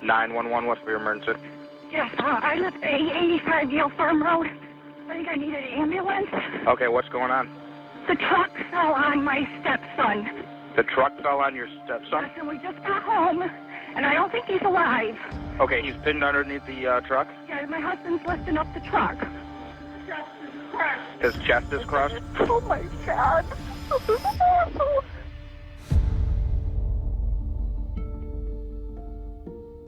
911, what's your emergency? Yes, I live at 85 Yale Farm Road. I think I need an ambulance. Okay, what's going on? The truck fell on my stepson. The truck fell on your stepson? Yes, and we just got home, and I don't think he's alive. Okay, he's pinned underneath the truck? Yeah, my husband's lifting up the truck. His chest is crushed? Oh, my God.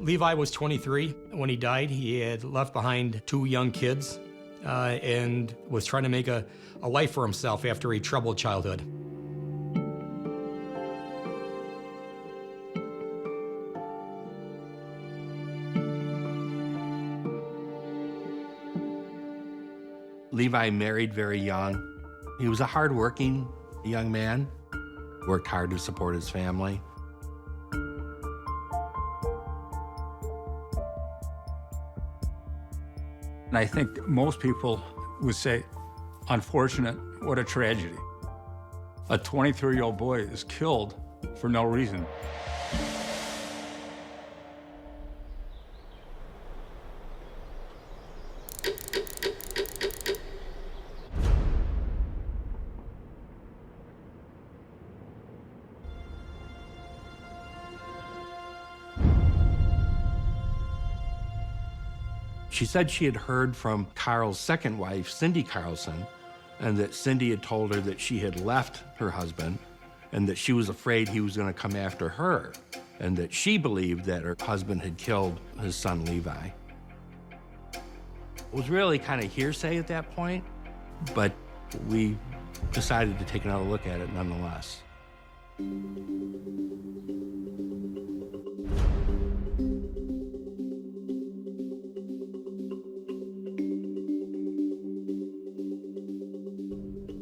Levi was 23 when he died. He had left behind 2 young kids and was trying to make a life for himself after a troubled childhood. Levi married very young. He was a hardworking young man, worked hard to support his family. And I think most people would say, unfortunate, what a tragedy. A 23-year-old boy is killed for no reason. She said she had heard from Carl's second wife, Cindy Carlson, and that Cindy had told her that she had left her husband and that she was afraid he was going to come after her, and that she believed that her husband had killed his son, Levi. It was really kind of hearsay at that point, but we decided to take another look at it nonetheless.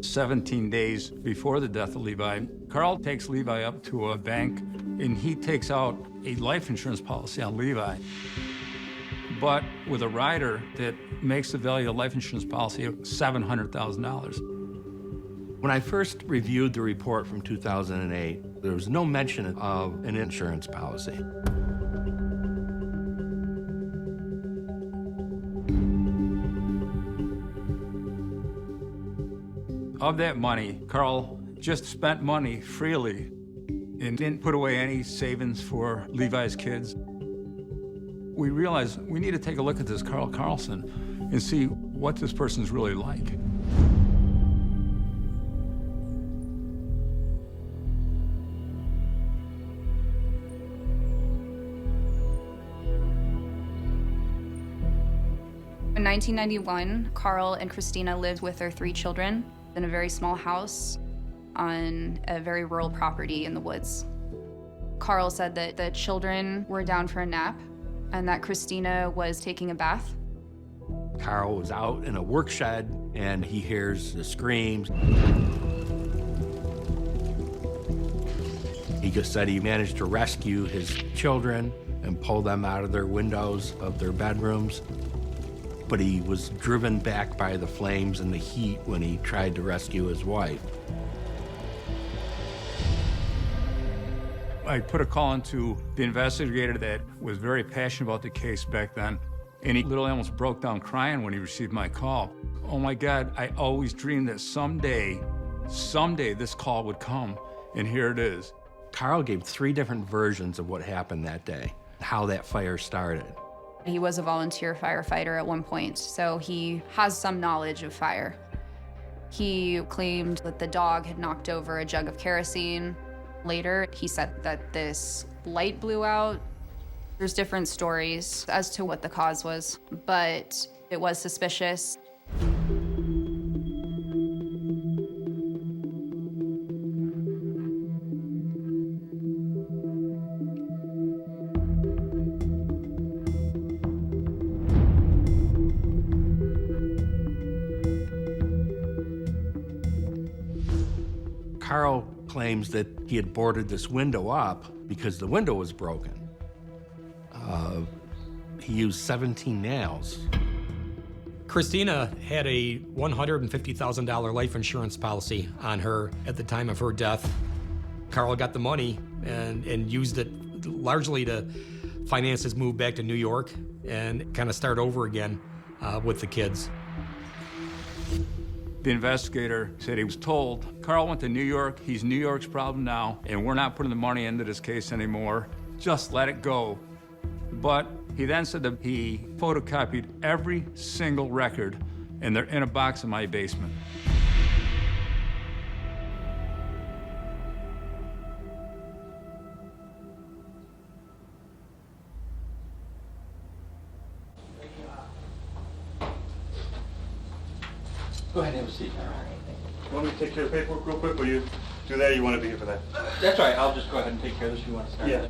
"17 days before the death of Levi, Carl takes Levi up to a bank and he takes out a life insurance policy on Levi, but with a rider that makes the value of the life insurance policy of $700,000. When I first reviewed the report from 2008, there was no mention of an insurance policy. Of that money, Carl just spent money freely and didn't put away any savings for Levi's kids. We realized we need to take a look at this Carl Carlson and see what this person's really like. In 1991, Carl and Christina lived with their 3 children in a very small house on a very rural property in the woods. Carl said that the children were down for a nap and that Christina was taking a bath. Carl was out in a work shed and he hears the screams. He just said he managed to rescue his children and pull them out of their windows of their bedrooms, but he was driven back by the flames and the heat when he tried to rescue his wife. I put a call into the investigator that was very passionate about the case back then, and he literally almost broke down crying when he received my call. Oh my God, I always dreamed that someday this call would come, and here it is. Carl gave 3 different versions of what happened that day, how that fire started. He was a volunteer firefighter at one point, so he has some knowledge of fire. He claimed that the dog had knocked over a jug of kerosene. Later, he said that this light blew out. There's different stories as to what the cause was, but it was suspicious. Carl claims that he had boarded this window up because the window was broken. He used 17 nails. Christina had a $150,000 life insurance policy on her at the time of her death. Carl got the money and used it largely to finances, move back to New York and kind of start over again with the kids. The investigator said he was told, Carl went to New York, he's New York's problem now, and we're not putting the money into this case anymore. Just let it go. But he then said that he photocopied every single record, and they're in a box in my basement. Go ahead and have a seat. Want me to take care of the paperwork real quick? Will you do that, or you want to be here for that? That's all right. I'll just go ahead and take care of this if you want to start. Yeah.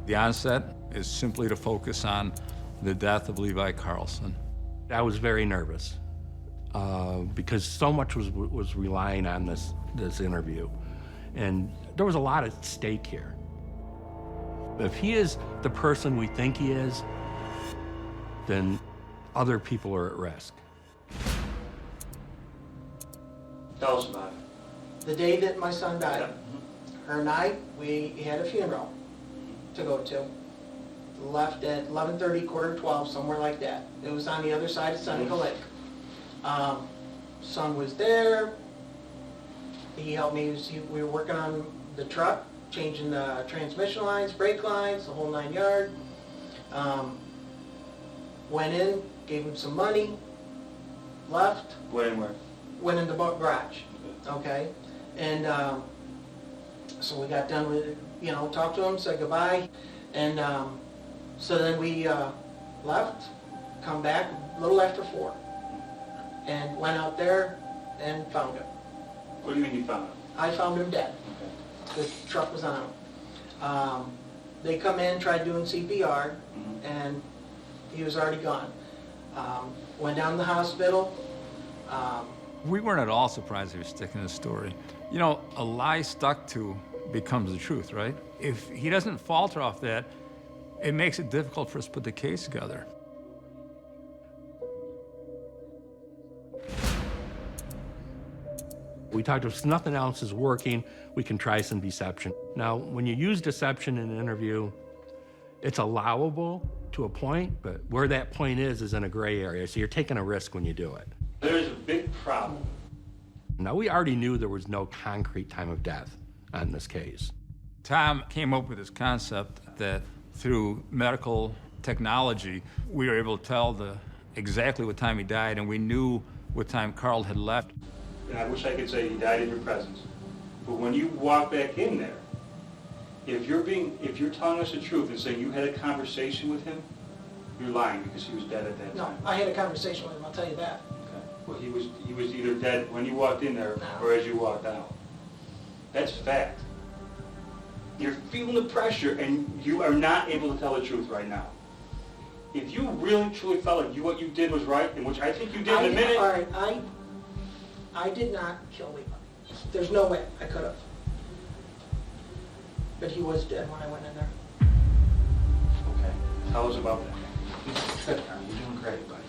The onset is simply to focus on the death of Levi Carlson. I was very nervous because so much was relying on this interview. And there was a lot at stake here. If he is the person we think he is, then other people are at risk. Tell us about it. The day that my son died, her and I, we had a funeral to go to. Left at 11:30, 11:45, somewhere like that. It was on the other side of Seneca Lake. Son was there. He helped me. We were working on the truck, changing the transmission lines, brake lines, the whole 9 yards. Went in, gave him some money, left. When and where? Went in the garage, okay? And so we got done with it, you know, talked to him, said goodbye, and so then we left, come back a little after 4, and went out there and found him. What do you mean you found him? I found him dead. The truck was on him. They come in, tried doing CPR, and he was already gone. Went down to the hospital. We weren't at all surprised he was sticking his story. You know, a lie stuck to becomes the truth, right? If he doesn't falter off that, it makes it difficult for us to put the case together. We talked if nothing else is working, we can try some deception. Now, when you use deception in an interview, it's allowable to a point, but where that point is in a gray area, so you're taking a risk when you do it. There's a big problem. Now, we already knew there was no concrete time of death on this case. Tom came up with this concept that through medical technology, we were able to tell exactly what time he died, and we knew what time Carl had left. And I wish I could say he died in your presence. But when you walk back in there, if you're telling us the truth and saying you had a conversation with him, you're lying because he was dead at that No, time. I had a conversation with him, I'll tell you that. Okay. Well, he was either dead when you walked in there or as you walked out. That's fact. You're feeling the pressure and you are not able to tell the truth right now. If you really truly felt like what you did was right, and which I think you did in a minute. All right, I did not kill Levi. There's no way I could have. But he was dead when I went in there. Okay. Tell us about that. Good, Carl. You're doing great, buddy.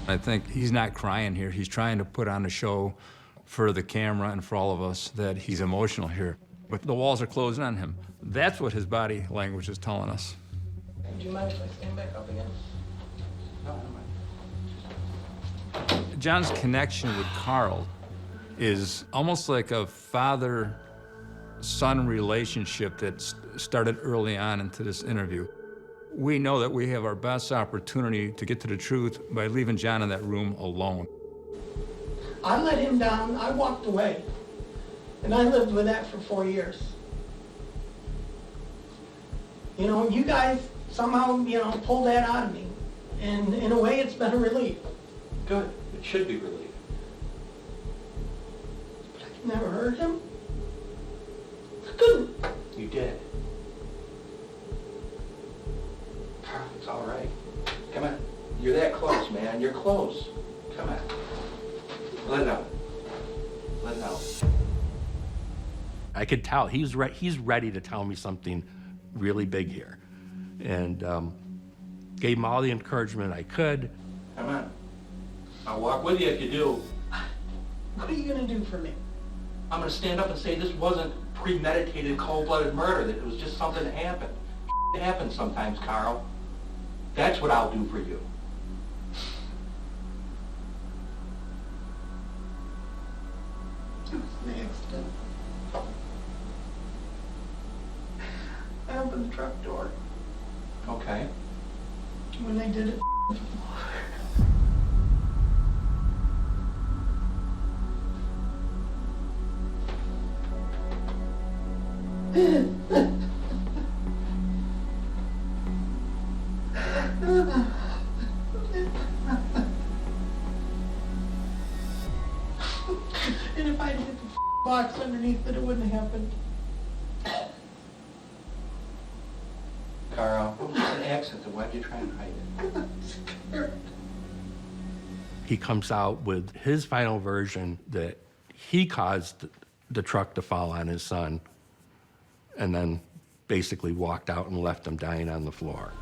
I think he's not crying here. He's trying to put on a show for the camera and for all of us that he's emotional here. But the walls are closing on him. That's what his body language is telling us. Do you mind if I stand back up again? No, no, John's connection with Carl is almost like a father-son relationship that started early on into this interview. We know that we have our best opportunity to get to the truth by leaving John in that room alone. I let him down, I walked away. And I lived with that for 4 years. You know, you guys somehow, you know, pulled that out of me. And in a way, it's been a relief. Good. It should be relief. But I never hurt him. I couldn't. You did. Carl, it's all right. Come on. You're that close, man. You're close. Come on. Let it out. Let it out. I could tell he's ready to tell me something really big here. And gave him all the encouragement I could. Come on. I'll walk with you if you do. What are you going to do for me? I'm going to stand up and say this wasn't premeditated, cold-blooded murder, that it was just something that happened. It happens sometimes, Carl. That's what I'll do for you. It was an accident. I opened the truck door. Okay. When they did it, and if I had hit the box underneath it, it wouldn't have happened. Carl, it was an accident. Why'd you try and hide it? I'm scared. He comes out with his final version that he caused the truck to fall on his son and then basically walked out and left him dying on the floor.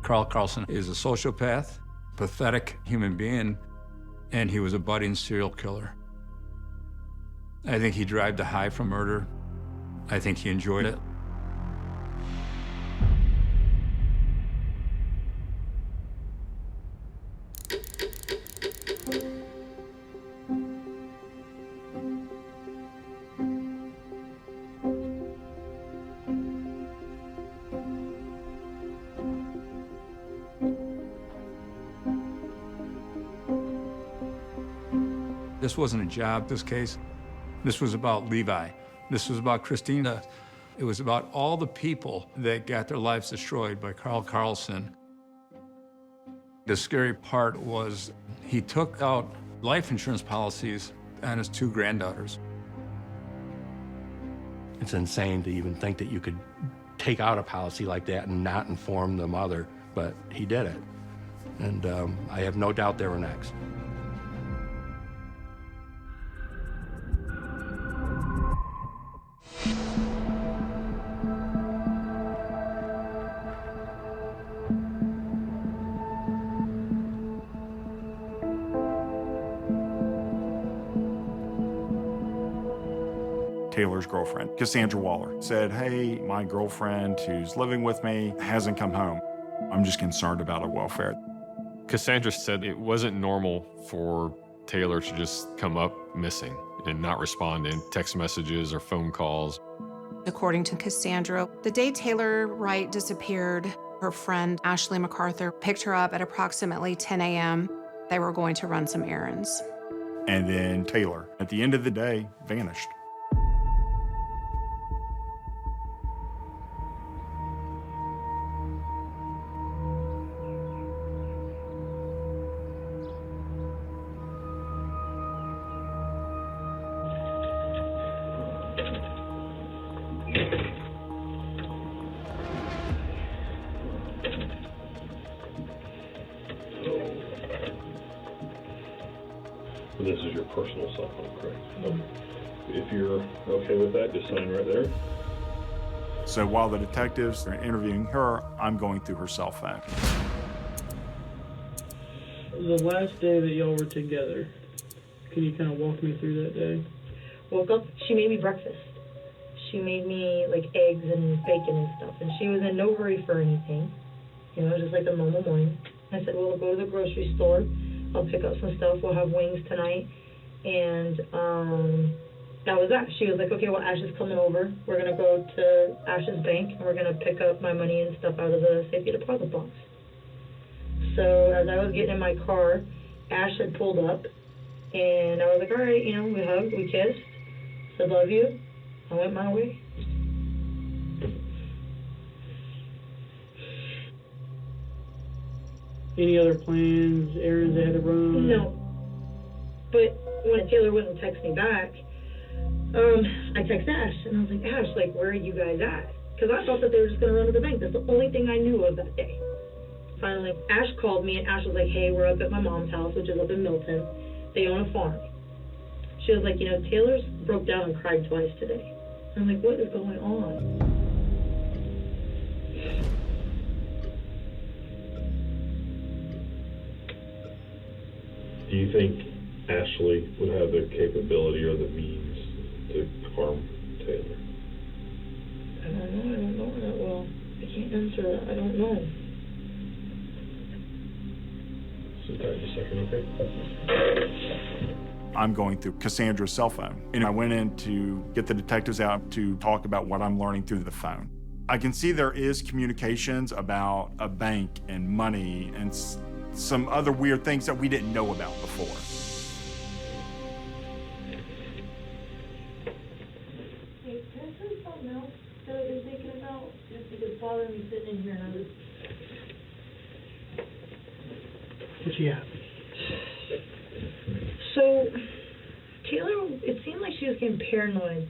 Carl Carlson is a sociopath, pathetic human being, and he was a budding serial killer. I think he derived a high from murder. I think he enjoyed it. This wasn't a job, this case. This was about Levi. This was about Christina. It was about all the people that got their lives destroyed by Carl Carlson. The scary part was he took out life insurance policies on his 2 granddaughters. It's insane to even think that you could take out a policy like that and not inform the mother, but he did it. And I have no doubt they were next. Taylor's girlfriend, Cassandra Waller, said, hey, my girlfriend who's living with me hasn't come home. I'm just concerned about her welfare. Cassandra said it wasn't normal for Taylor to just come up missing and not respond in text messages or phone calls. According to Cassandra, the day Taylor Wright disappeared, her friend Ashley MacArthur picked her up at approximately 10 a.m. They were going to run some errands. And then Taylor, at the end of the day, vanished. This is your personal cell phone, correct? Okay. If you're okay with that, just sign right there. So while the detectives are interviewing her, I'm going through her cell phone. The last day that y'all were together, can you kind of walk me through that day? Woke up, she made me breakfast. She made me like eggs and bacon and stuff, and she was in no hurry for anything. You know, just like a normal morning. I said, well, we'll go to the grocery store. I'll pick up some stuff. We'll have wings tonight. And that was that. She was like, okay, well, Ash is coming over. We're going to go to Ash's bank, and we're going to pick up my money and stuff out of the safety deposit box. So as I was getting in my car, Ash had pulled up, and I was like, all right, you know, we hugged, we kissed, said, love you. I went my way. Any other plans, errands ahead of run? No. But when Taylor wouldn't text me back, I texted Ash, and I was like, Ash, like, where are you guys at? Because I thought that they were just going to run to the bank. That's the only thing I knew of that day. Finally, Ash called me, and Ash was like, hey, we're up at my mom's house, which is up in Milton. They own a farm. She was like, you know, Taylor's broke down and cried twice today. I'm like, what is going on? Do you think Ashley would have the capability or the means to harm Taylor? I don't know her that well. I can't answer that. I don't know. Sit tight just a second, okay? I'm going through Cassandra's cell phone, and I went in to get the detectives out to talk about what I'm learning through the phone. I can see there is communications about a bank and money and some other weird things that we didn't know about before. Hey, can I tell you something else that I've been thinking about? Just because it's bothering me sitting in here and I'm just... What you got? So, Taylor, it seemed like she was getting paranoid.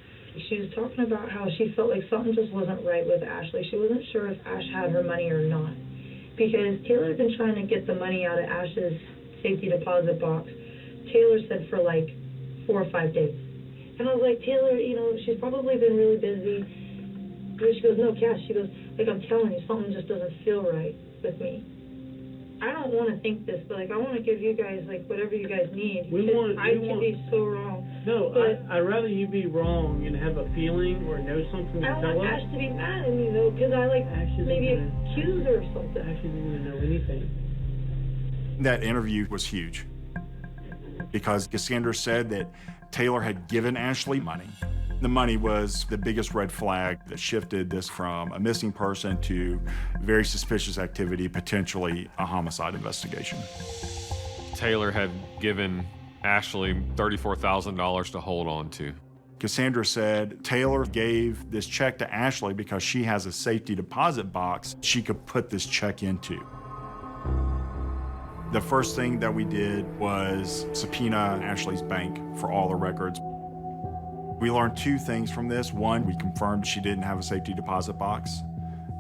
She was talking about how she felt like something just wasn't right with Ashley. She wasn't sure if Ash had her money or not. Because Taylor had been trying to get the money out of Ash's safety deposit box, Taylor said, for like 4 or 5 days. And I was like, Taylor, you know, she's probably been really busy. And she goes, no, Cass, she goes, like, I'm telling you, something just doesn't feel right with me. I don't want to think this, but, like, I want to give you guys, like, whatever you guys need. I could be so wrong. No, but I'd rather you be wrong and have a feeling or know something to I tell don't want us. Ash to be mad at me, though, because I, like, maybe accuse her of something. Ash isn't going to know anything. That interview was huge because Cassandra said that Taylor had given Ashley money. The money was the biggest red flag that shifted this from a missing person to very suspicious activity, potentially a homicide investigation. Taylor had given Ashley $34,000 to hold on to. Cassandra said Taylor gave this check to Ashley because she has a safety deposit box she could put this check into. The first thing that we did was subpoena Ashley's bank for all the records. We learned 2 things from this. One, we confirmed she didn't have a safety deposit box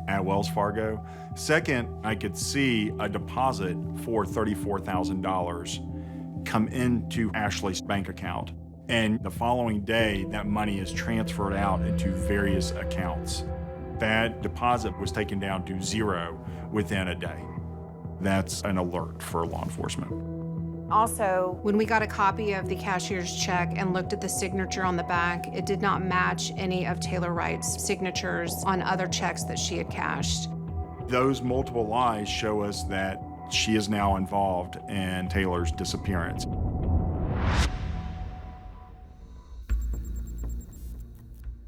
at Wells Fargo. Second, I could see a deposit for $34,000 come into Ashley's bank account. And the following day, that money is transferred out into various accounts. That deposit was taken down to 0 within a day. That's an alert for law enforcement. Also, when we got a copy of the cashier's check and looked at the signature on the back, it did not match any of Taylor Wright's signatures on other checks that she had cashed. Those multiple lies show us that she is now involved in Taylor's disappearance.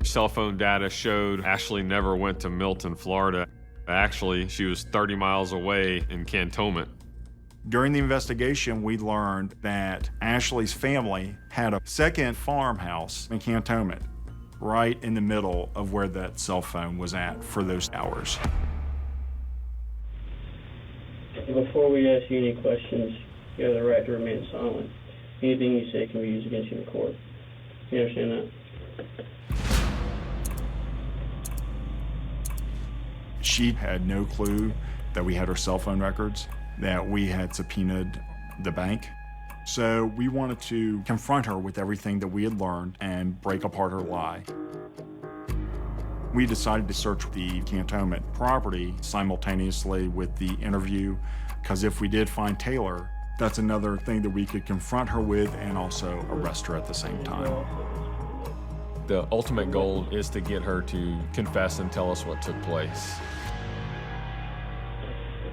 Cell phone data showed Ashley never went to Milton, Florida. Actually, she was 30 miles away in Cantonment. During the investigation, we learned that Ashley's family had a second farmhouse in Cantonment, right in the middle of where that cell phone was at for those hours. Before we ask you any questions, you have the right to remain silent. Anything you say can be used against you in court. You understand that? She had no clue that we had her cell phone records, that we had subpoenaed the bank. So we wanted to confront her with everything that we had learned and break apart her lie. We decided to search the Cantonment property simultaneously with the interview, because if we did find Taylor, that's another thing that we could confront her with and also arrest her at the same time. The ultimate goal is to get her to confess and tell us what took place.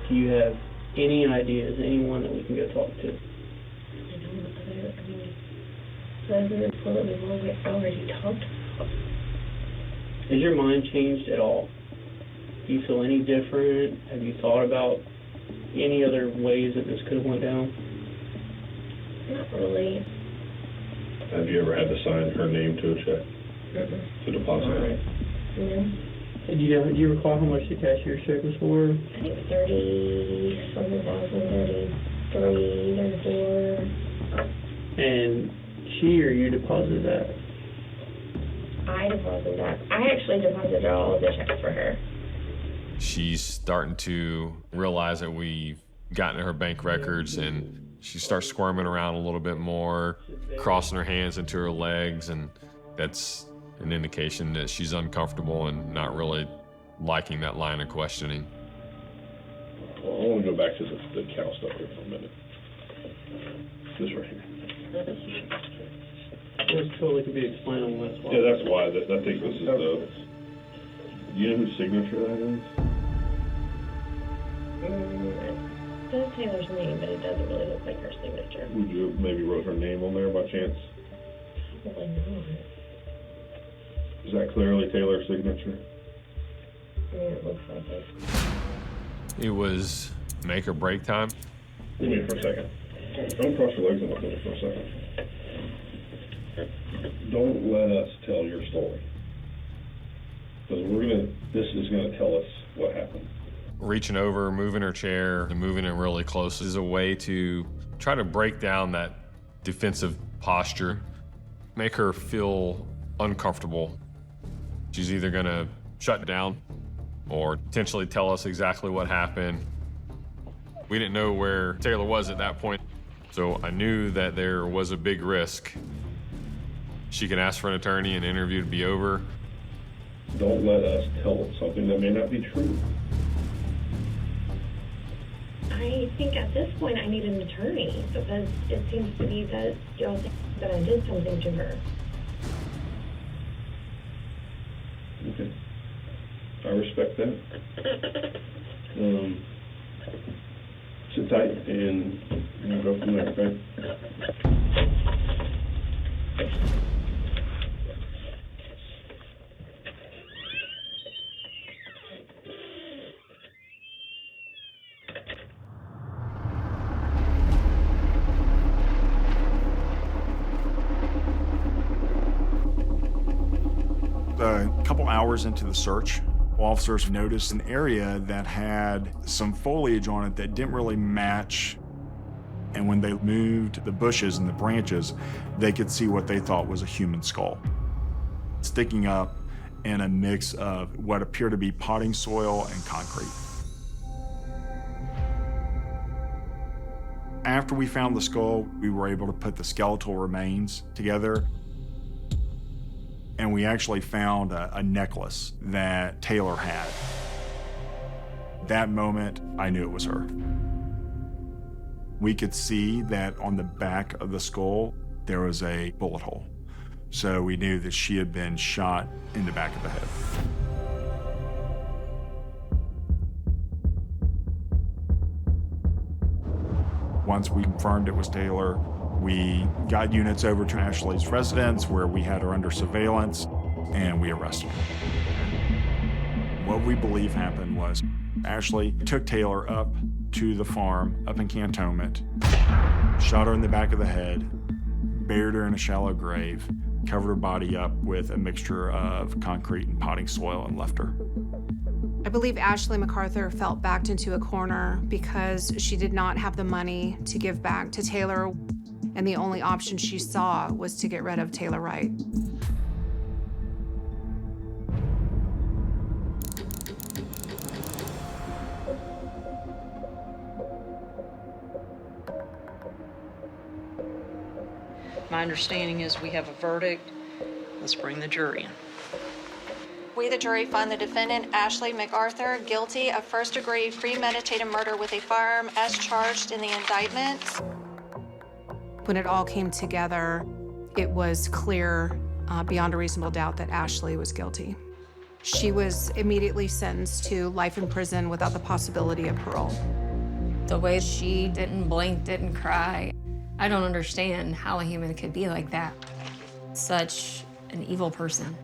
Do you have any ideas, anyone that we can go talk to? Other than people that we've already talked about. Has your mind changed at all? Do you feel any different? Have you thought about any other ways that this could have went down? Not really. Have you ever had to sign her name to a check? To deposit it? No. Do you recall how much the cashier's check was for? I think 30-something thousand, 33, 34. And she or you deposited that? I deposited that. I actually deposited all of the checks for her. She's starting to realize that we've gotten her bank records, and she starts squirming around a little bit more, crossing her hands into her legs, and that's an indication that she's uncomfortable and not really liking that line of questioning. I want to go back to the cow stuff here for a minute. This right here. This totally could be explainable, that's why. Yeah, that's why. I think this is the... Do you know whose signature that is? It says Taylor's name, but it doesn't really look like her signature. Would you have maybe wrote her name on there by chance? Probably not. Is that clearly Taylor's signature? I mean, it looks like it. It was make or break time. Give me for a second. Don't cross your legs and look at me for a second. Don't let us tell your story. Because this is gonna tell us what happened. Reaching over, moving her chair, and moving it really close is a way to try to break down that defensive posture, make her feel uncomfortable. She's either gonna shut down or potentially tell us exactly what happened. We didn't know where Taylor was at that point, so I knew that there was a big risk. She could ask for an attorney and the interview would be over. Don't let us tell something that may not be true. I think at this point I need an attorney because it seems to be that y'all think that I did something to her. Okay. I respect that. Sit tight and we'll go from there, okay? A couple hours into the search, officers noticed an area that had some foliage on it that didn't really match. And when they moved the bushes and the branches, they could see what they thought was a human skull sticking up in a mix of what appeared to be potting soil and concrete. After we found the skull, we were able to put the skeletal remains together. And we actually found a necklace that Taylor had. That moment, I knew it was her. We could see that on the back of the skull, there was a bullet hole. So we knew that she had been shot in the back of the head. Once we confirmed it was Taylor, we got units over to Ashley's residence where we had her under surveillance and we arrested her. What we believe happened was Ashley took Taylor up to the farm up in Cantonment, shot her in the back of the head, buried her in a shallow grave, covered her body up with a mixture of concrete and potting soil and left her. I believe Ashley MacArthur felt backed into a corner because she did not have the money to give back to Taylor, and the only option she saw was to get rid of Taylor Wright. My understanding is we have a verdict. Let's bring the jury in. We, the jury, find the defendant, Ashley MacArthur, guilty of first-degree premeditated murder with a firearm as charged in the indictment. When it all came together, it was clear beyond a reasonable doubt that Ashley was guilty. She was immediately sentenced to life in prison without the possibility of parole. The way she didn't blink, didn't cry, I don't understand how a human could be like that. Such an evil person.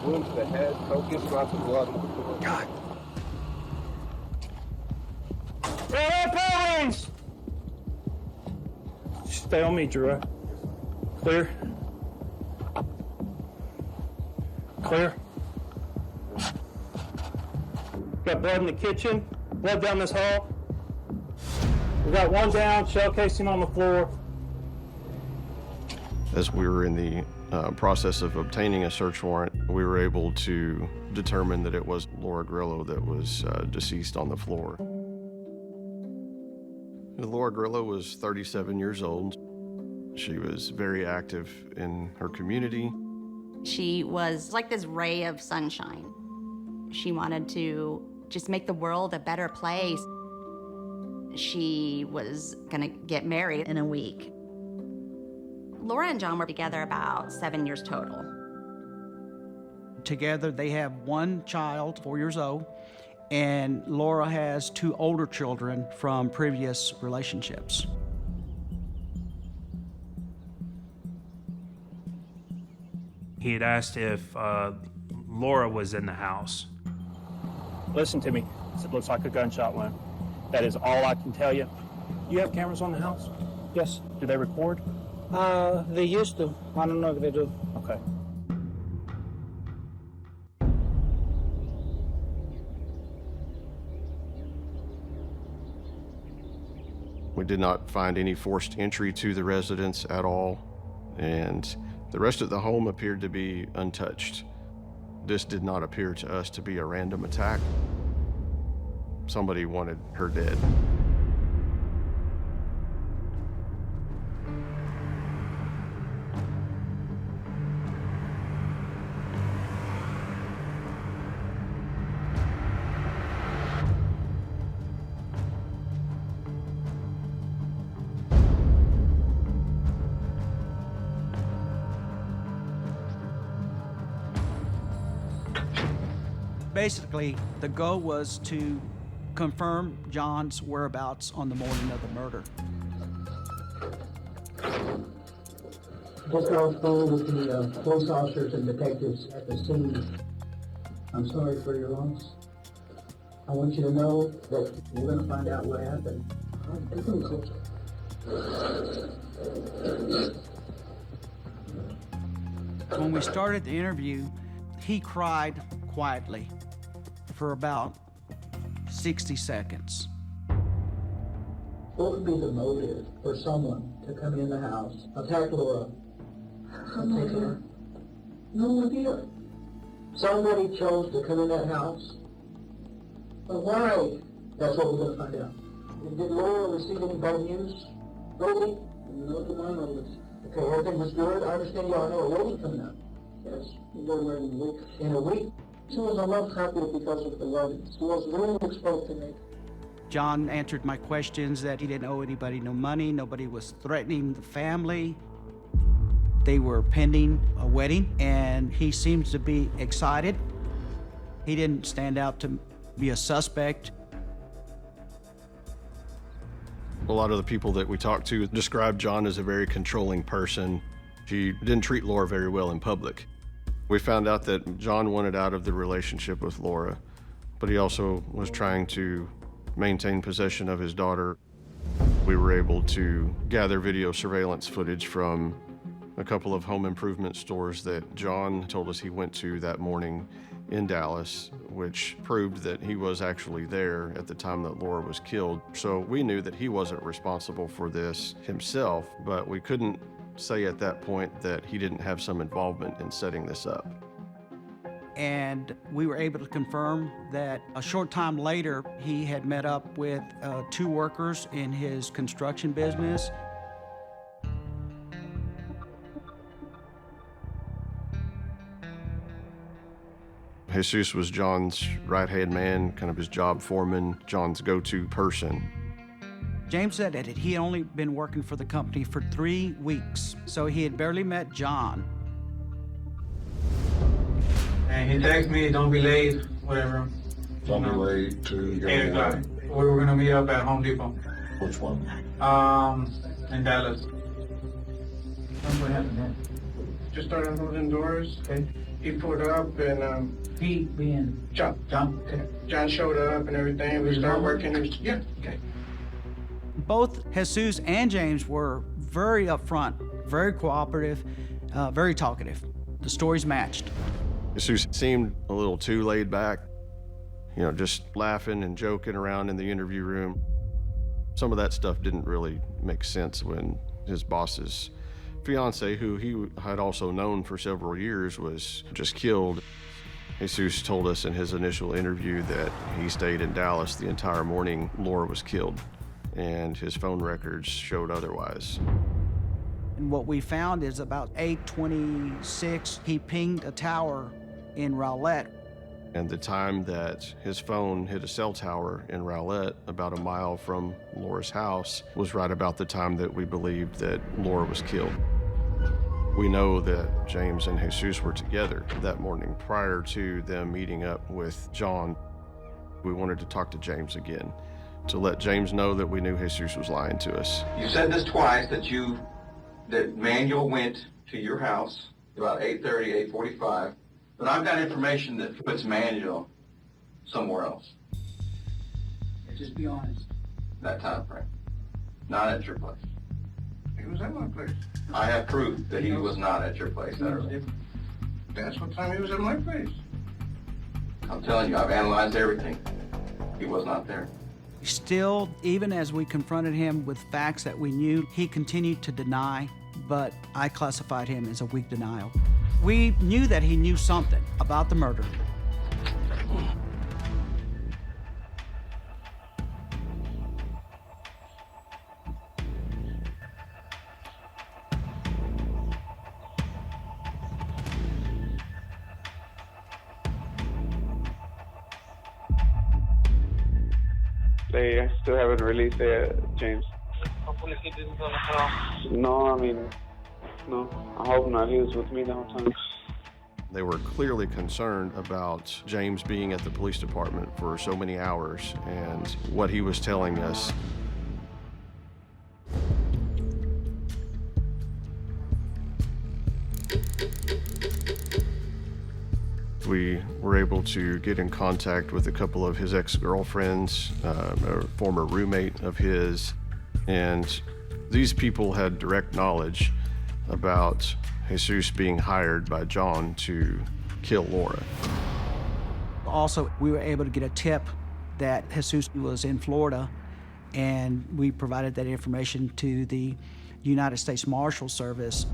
Wound to the head, focus, lots of blood. God. Police! Stay on me, Drew. Clear. Clear. Got blood in the kitchen, blood down this hall. We got one down, shell casing on the floor. As we were in the process of obtaining a search warrant, we were able to determine that it was Laura Grillo that was deceased on the floor. Laura Grillo was 37 years old. She was very active in her community. She was like this ray of sunshine. She wanted to just make the world a better place. she was gonna get married in a week. Laura and John were together about 7 years total. Together, they have one child, 4 years old, and Laura has 2 older children from previous relationships. He had asked if Laura was in the house. Listen to me. It looks like a gunshot wound. That is all I can tell you. You have cameras on the house? Yes. Do they record? They used to. I don't know if they do. Okay. We did not find any forced entry to the residence at all, and the rest of the home appeared to be untouched. This did not appear to us to be a random attack. Somebody wanted her dead. Basically, the goal was to confirm John's whereabouts on the morning of the murder. Just got off the phone with the police officers and detectives at the scene. I'm sorry for your loss. I want you to know that we're going to find out what happened. Get them closer. When we started the interview, he cried quietly for about 60 seconds. What would be the motive for someone to come in the house, attack Laura, and take her? No idea. Somebody chose to come in that house. But why? That's what we're going to find out. Did Laura receive any bad news? Rosie? No, to my knowledge. Okay, everything was good. I understand y'all know a wedding coming up. Yes, we're wedding in a week. In a week? She was a love couple because of the wedding. She was really exposed to me. John answered my questions that he didn't owe anybody no money, nobody was threatening the family. They were pending a wedding, and he seems to be excited. He didn't stand out to be a suspect. A lot of the people that we talked to described John as a very controlling person. He didn't treat Laura very well in public. We found out that John wanted out of the relationship with Laura, but he also was trying to maintain possession of his daughter. We were able to gather video surveillance footage from a couple of home improvement stores that John told us he went to that morning in Dallas, which proved that he was actually there at the time that Laura was killed. So we knew that he wasn't responsible for this himself, but we couldn't say at that point that he didn't have some involvement in setting this up. And we were able to confirm that a short time later, he had met up with 2 workers in his construction business. Jesus was John's right-hand man, kind of his job foreman, John's go-to person. James said that he had only been working for the company for 3 weeks, so he had barely met John. And he texted me, don't be late, whatever. Don't be late to 8 o'clock. We were gonna meet up at Home Depot. Which one? In Dallas. What happened then? Just started unloading doors. Okay. He pulled up and He being John. Okay. John showed up and everything. We started working. Yeah. Okay. Both Jesus and James were very upfront, very cooperative, very talkative. The stories matched. Jesus seemed a little too laid back, just laughing and joking around in the interview room. Some of that stuff didn't really make sense when his boss's fiance, who he had also known for several years, was just killed. Jesus told us in his initial interview that he stayed in Dallas the entire morning Laura was killed, and his phone records showed otherwise. And what we found is about 8:26, he pinged a tower in Rowlett. And the time that his phone hit a cell tower in Rowlett, about a mile from Laura's house, was right about the time that we believed that Laura was killed. We know that James and Jesus were together that morning prior to them meeting up with John. We wanted to talk to James again, to let James know that we knew Jesus was lying to us. You said this twice, that Manuel went to your house about 8:30, 8:45, but I've got information that puts Manuel somewhere else. Just be honest. That time frame. Not at your place. He was at my place. I have proof that he was not at your place that early. That's what time he was at my place. I'm telling you, I've analyzed everything. He was not there. Still, even as we confronted him with facts that we knew, he continued to deny, but I classified him as a weak denial. We knew that he knew something about the murder. They still haven't released James. Hopefully he didn't go to hell. No, I mean, no. I hope not. He was with me the whole time. They were clearly concerned about James being at the police department for so many hours and what he was telling us. We were able to get in contact with a couple of his ex-girlfriends, a former roommate of his, and these people had direct knowledge about Jesus being hired by John to kill Laura. Also, we were able to get a tip that Jesus was in Florida, and we provided that information to the United States Marshal Service.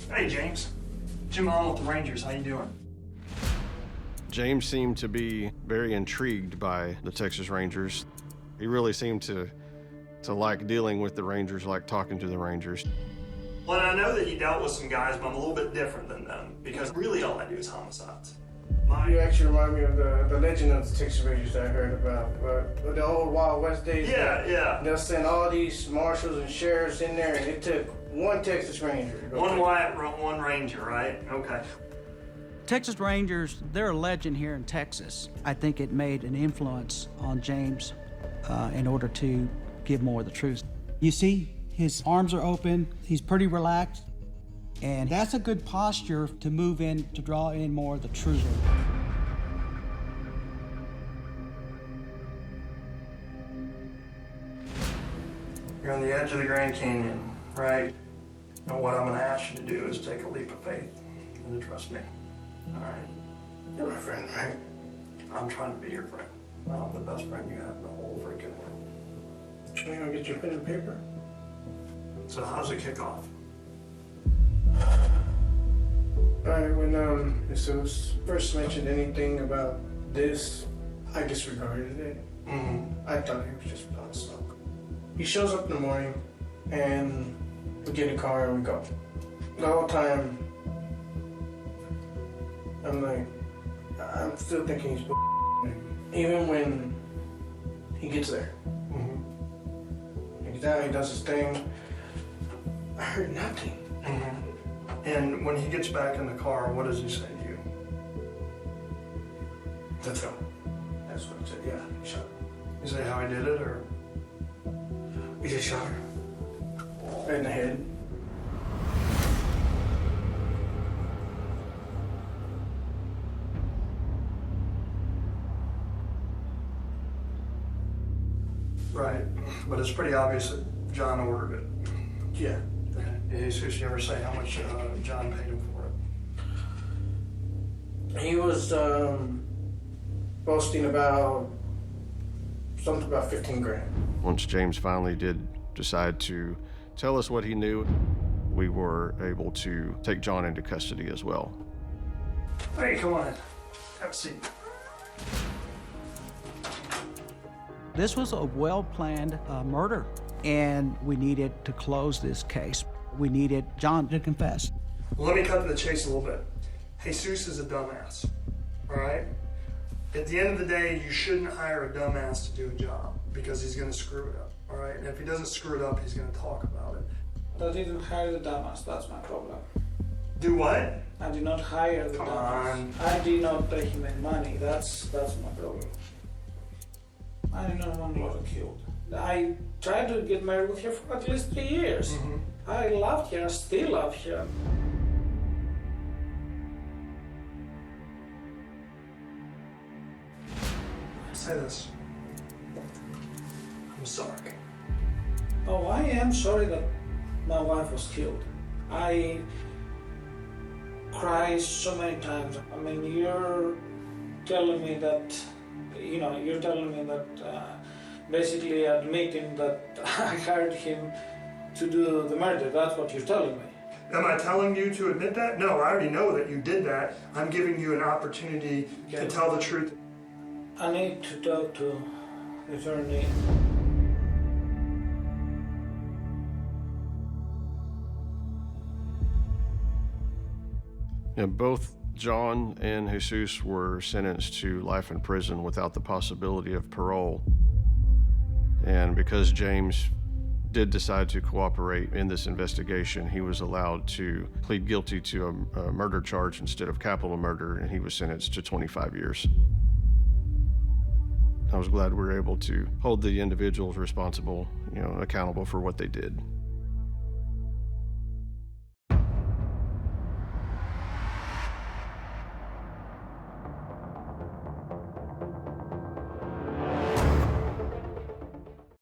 Hey, James. Jim on with the Rangers. How you doing? James seemed to be very intrigued by the Texas Rangers. He really seemed to like dealing with the Rangers, like talking to the Rangers. Well, and I know that you dealt with some guys, but I'm a little bit different than them because really all I do is homicides. You actually remind me of the legend of the Texas Rangers that I heard about. But the old Wild West days. Yeah. They'll send all these marshals and sheriffs in there, and it took one Texas Ranger. One white, one Ranger, right? Okay. Texas Rangers, they're a legend here in Texas. I think it made an influence on James in order to give more of the truth. You see, his arms are open, he's pretty relaxed, and that's a good posture to move in, to draw in more of the truth. You're on the edge of the Grand Canyon, right? And what I'm gonna ask you to do is take a leap of faith and to trust me, all right? You're my friend, right? I'm trying to be your friend. I'm the best friend you have in the whole freaking world. Can I go get your pen and paper? So how's it kick off? Alright, when Jesus first mentioned anything about this, I disregarded it. I thought he was just blowing smoke. He shows up in the morning, and we get in the car and we go. The whole time, I'm still thinking he's even when he gets there. He gets out, he does his thing. I heard nothing. And when he gets back in the car, what does he say to you? Let's go. That's what he said, yeah, he shot her. Is that how he did it, or? He just shot her. Right in the head. Right, but it's pretty obvious that John ordered it. Yeah. Did Jesus ever say how much John paid him for it? He was boasting about something about 15 grand. Once James finally did decide to tell us what he knew, we were able to take John into custody as well. Hey, come on in. Have a seat. This was a well-planned murder, and we needed to close this case. We needed John to confess. Well, let me cut to the chase a little bit. Jesus is a dumbass, all right? At the end of the day, you shouldn't hire a dumbass to do a job because he's going to screw it up, all right? And if he doesn't screw it up, he's going to talk about it. I didn't hire the dumbass, that's my problem. Do what? I did not hire the dumbass. I did not pay him any money, that's my problem. I did not want Laura killed. I tried to get married with her for at least 3 years. I loved her, I still love her. Say this. I'm sorry. Oh, I am sorry that my wife was killed. I cried so many times. I mean, you're telling me that, basically admitting that I hired him to do the murder. That's what you're telling me. Am I telling you to admit that? No, I already know that you did that. I'm giving you an opportunity to tell the truth. I need to talk to the attorney. Both John and Jesus were sentenced to life in prison without the possibility of parole. And because James did decide to cooperate in this investigation, he was allowed to plead guilty to a murder charge instead of capital murder, and he was sentenced to 25 years. I was glad we were able to hold the individuals responsible, accountable for what they did.